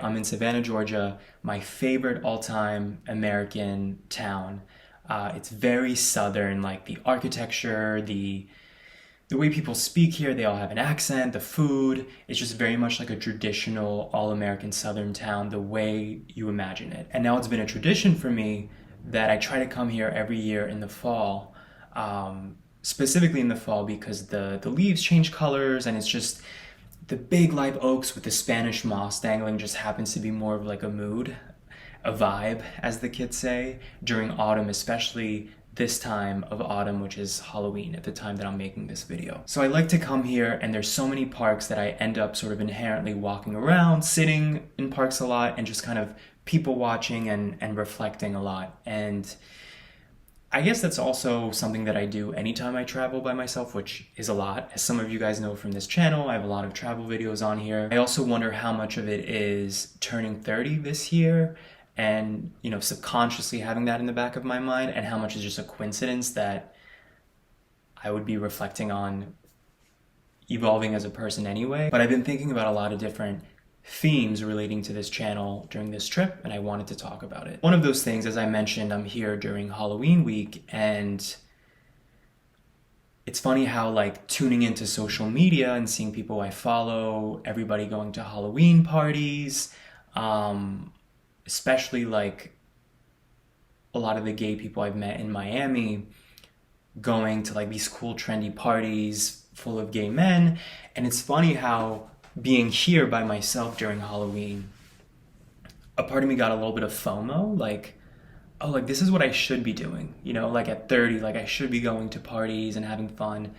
I'm in Savannah, Georgia, my favorite all-time American town. It's very southern, like the architecture, the way people speak here, they all have an accent, the food, it's just very much like a traditional all-American southern town, the way you imagine it. And now it's been a tradition for me that I try to come here every year in the fall, specifically in the fall because the leaves change colors and it's just the big live oaks with the Spanish moss dangling just happens to be more of like a mood, a vibe, as the kids say, during autumn, especially this time of autumn, which is Halloween at the time that I'm making this video. So I like to come here and there's so many parks that I end up sort of inherently walking around, sitting in parks a lot and just kind of people watching and reflecting a lot. And I guess that's also something that I do anytime I travel by myself, which is a lot. As some of you guys know from this channel, I have a lot of travel videos on here. I also wonder how much of it is turning 30 this year and, you know, subconsciously having that in the back of my mind, and how much is just a coincidence that I would be reflecting on evolving as a person anyway. But I've been thinking about a lot of different themes relating to this channel during this trip, and I wanted to talk about it. One of those things, as I mentioned, I'm here during Halloween week, and it's funny how like tuning into social media and seeing people I follow, everybody going to Halloween parties, especially like a lot of the gay people I've met in Miami going to like these cool trendy parties full of gay men. And it's funny how being here by myself during Halloween, a part of me got a little bit of FOMO, like, oh, like this is what I should be doing, you know, like at 30, like I should be going to parties and having fun,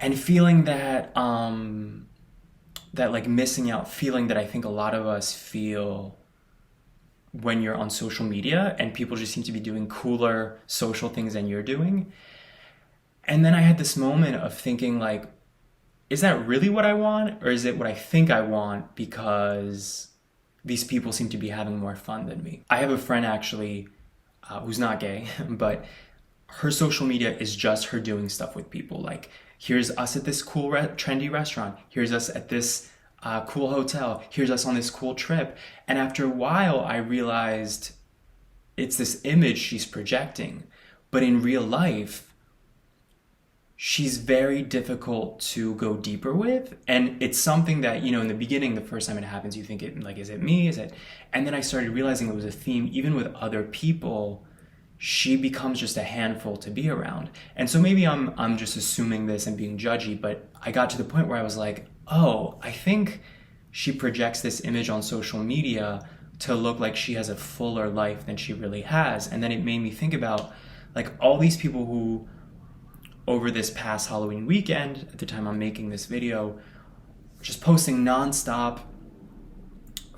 and feeling that that like missing out feeling that I think a lot of us feel when you're on social media and people just seem to be doing cooler social things than you're doing. And then I had this moment of thinking like, is that really what I want, or is it what I think I want because these people seem to be having more fun than me? I have a friend actually who's not gay, but her social media is just her doing stuff with people. Like, here's us at this cool trendy restaurant. Here's us at this cool hotel. Here's us on this cool trip. And after a while, I realized it's this image she's projecting. But in real life, she's very difficult to go deeper with. And it's something that, you know, in the beginning, the first time it happens, you think it like, is it me? Is it? And then I started realizing it was a theme, even with other people, she becomes just a handful to be around. And so maybe I'm just assuming this and being judgy, but I got to the point where I was like, oh, I think she projects this image on social media to look like she has a fuller life than she really has. And then it made me think about like all these people who, over this past Halloween weekend, at the time I'm making this video, just posting nonstop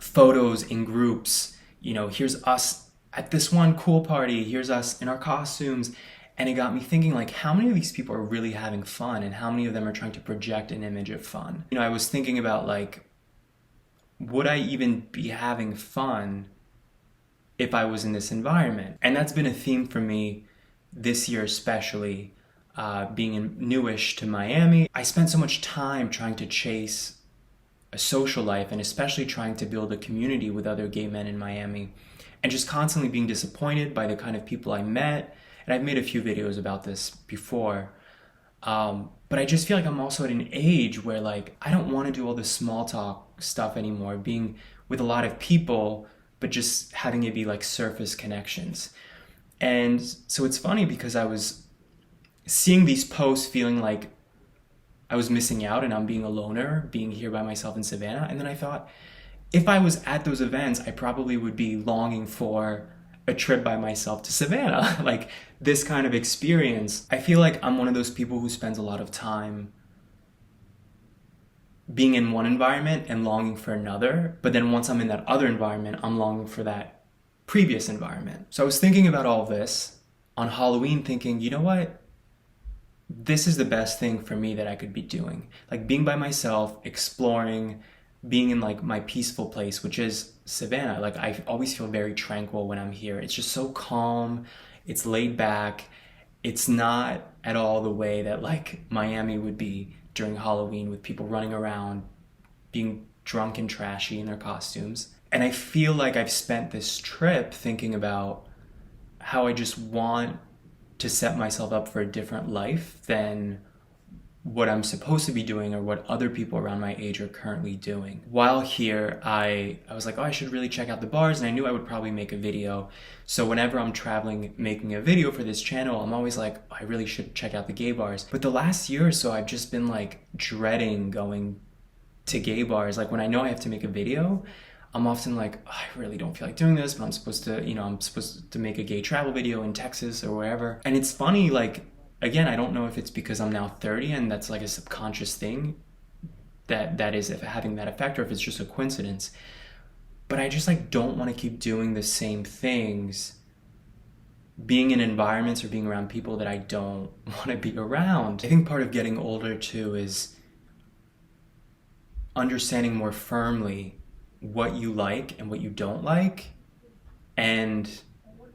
photos in groups. You know, here's us at this one cool party, here's us in our costumes. And it got me thinking like, how many of these people are really having fun and how many of them are trying to project an image of fun? You know, I was thinking about like, would I even be having fun if I was in this environment? And that's been a theme for me this year, especially. Being newish to Miami, I spent so much time trying to chase a social life and especially trying to build a community with other gay men in Miami, and just constantly being disappointed by the kind of people I met. And I've made a few videos about this before, but I just feel like I'm also at an age where like I don't want to do all this small talk stuff anymore, being with a lot of people, but just having it be like surface connections. And so it's funny because I was seeing these posts feeling like I was missing out and I'm being a loner, being here by myself in Savannah. And then I thought, if I was at those events, I probably would be longing for a trip by myself to Savannah, like this kind of experience. I feel like I'm one of those people who spends a lot of time being in one environment and longing for another. But then once I'm in that other environment, I'm longing for that previous environment. So I was thinking about all this on Halloween, thinking, you know what? This is the best thing for me that I could be doing. Like being by myself, exploring, being in like my peaceful place, which is Savannah. Like I always feel very tranquil when I'm here. It's just so calm. It's laid back. It's not at all the way that like Miami would be during Halloween with people running around, being drunk and trashy in their costumes. And I feel like I've spent this trip thinking about how I just want to set myself up for a different life than what I'm supposed to be doing or what other people around my age are currently doing. While here, I was like, oh, I should really check out the bars, and I knew I would probably make a video. So whenever I'm traveling making a video for this channel, I'm always like, oh, I really should check out the gay bars. But the last year or so, I've just been like dreading going to gay bars. Like when I know I have to make a video, I'm often like, oh, I really don't feel like doing this, but I'm supposed to make a gay travel video in Texas or wherever. And it's funny, like, again, I don't know if it's because I'm now 30 and that's like a subconscious thing that is having that effect, or if it's just a coincidence. But I just like don't want to keep doing the same things, being in environments or being around people that I don't want to be around. I think part of getting older too is understanding more firmly what you like and what you don't like, and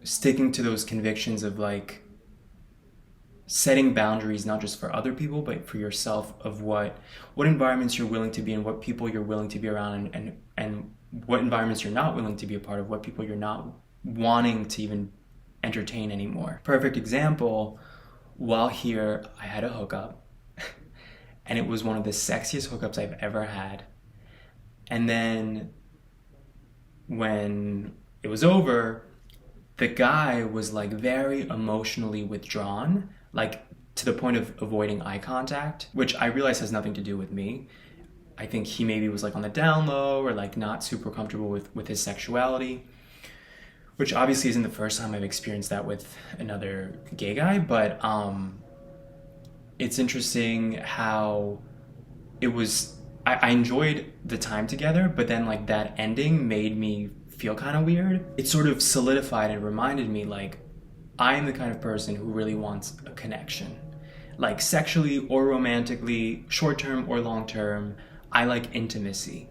sticking to those convictions of like setting boundaries, not just for other people, but for yourself, of what environments you're willing to be in, what people you're willing to be around, and what environments you're not willing to be a part of, what people you're not wanting to even entertain anymore. Perfect example, while here, I had a hookup, and it was one of the sexiest hookups I've ever had. And then when it was over, the guy was like very emotionally withdrawn, like to the point of avoiding eye contact, which I realize has nothing to do with me. I think he maybe was like on the down low or like not super comfortable with his sexuality, which obviously isn't the first time I've experienced that with another gay guy. But it's interesting how it was, I enjoyed the time together, but then like that ending made me feel kind of weird. It sort of solidified and reminded me like I am the kind of person who really wants a connection, like sexually or romantically, short-term or long-term. I like intimacy.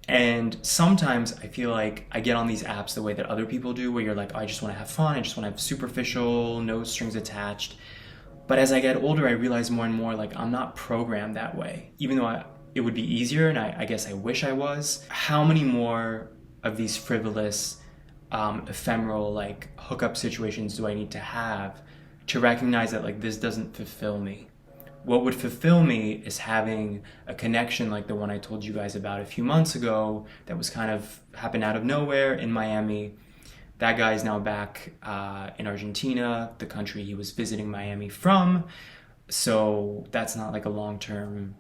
And sometimes I feel like I get on these apps the way that other people do, where you're like, oh, I just want to have fun, I just want to have superficial, no strings attached. But as I get older, I realize more and more like I'm not programmed that way. Even though it would be easier, and I guess I wish I was. How many more of these frivolous, ephemeral like hookup situations do I need to have to recognize that like this doesn't fulfill me? What would fulfill me is having a connection like the one I told you guys about a few months ago that was kind of happened out of nowhere in Miami. That guy is now back in Argentina, the country he was visiting Miami from. So that's not like a long-term,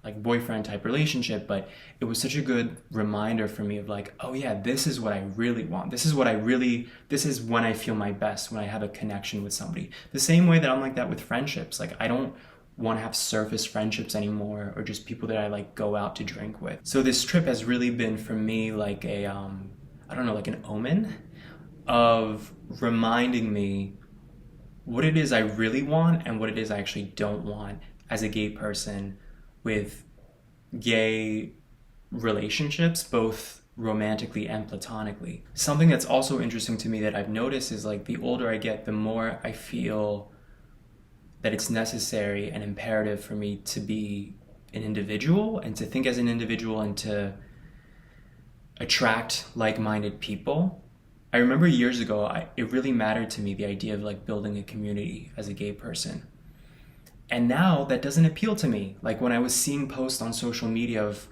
like boyfriend type relationship, but it was such a good reminder for me of like, oh yeah, this is what I really want. This is when I feel my best, when I have a connection with somebody. The same way that I'm like that with friendships. Like I don't want to have surface friendships anymore, or just people that I like go out to drink with. So this trip has really been for me like a, like an omen of reminding me what it is I really want and what it is I actually don't want as a gay person with gay relationships, both romantically and platonically. Something that's also interesting to me that I've noticed is like the older I get, the more I feel that it's necessary and imperative for me to be an individual and to think as an individual and to attract like-minded people. I remember years ago, it really mattered to me, the idea of like building a community as a gay person. And now that doesn't appeal to me. Like when I was seeing posts on social media of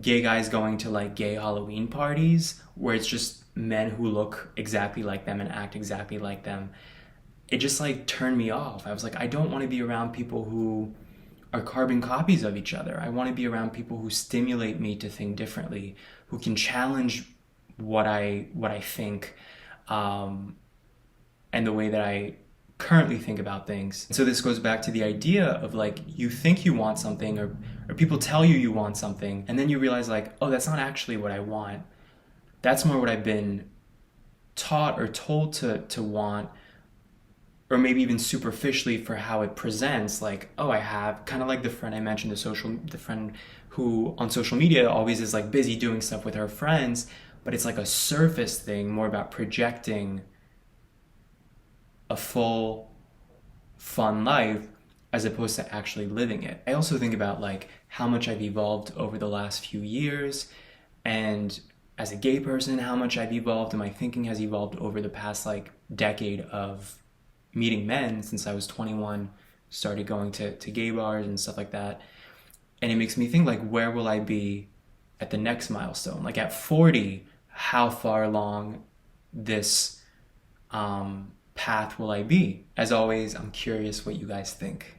gay guys going to like gay Halloween parties where it's just men who look exactly like them and act exactly like them, it just like turned me off. I was like, I don't want to be around people who are carbon copies of each other. I want to be around people who stimulate me to think differently, who can challenge what I think, and the way that I currently think about things. So this goes back to the idea of like, you think you want something, or people tell you you want something, and then you realize like, oh, that's not actually what I want. That's more what I've been taught or told to want, or maybe even superficially for how it presents. Like, oh, I have kind of like the friend I mentioned, the friend who on social media always is like busy doing stuff with her friends, but it's like a surface thing, more about projecting a full, fun life as opposed to actually living it. I also think about like how much I've evolved over the last few years, and as a gay person, how much I've evolved and my thinking has evolved over the past like decade of meeting men since I was 21, started going to gay bars and stuff like that. And it makes me think like, where will I be at the next milestone? Like at 40, how far along this path will I be? As always, I'm curious what you guys think.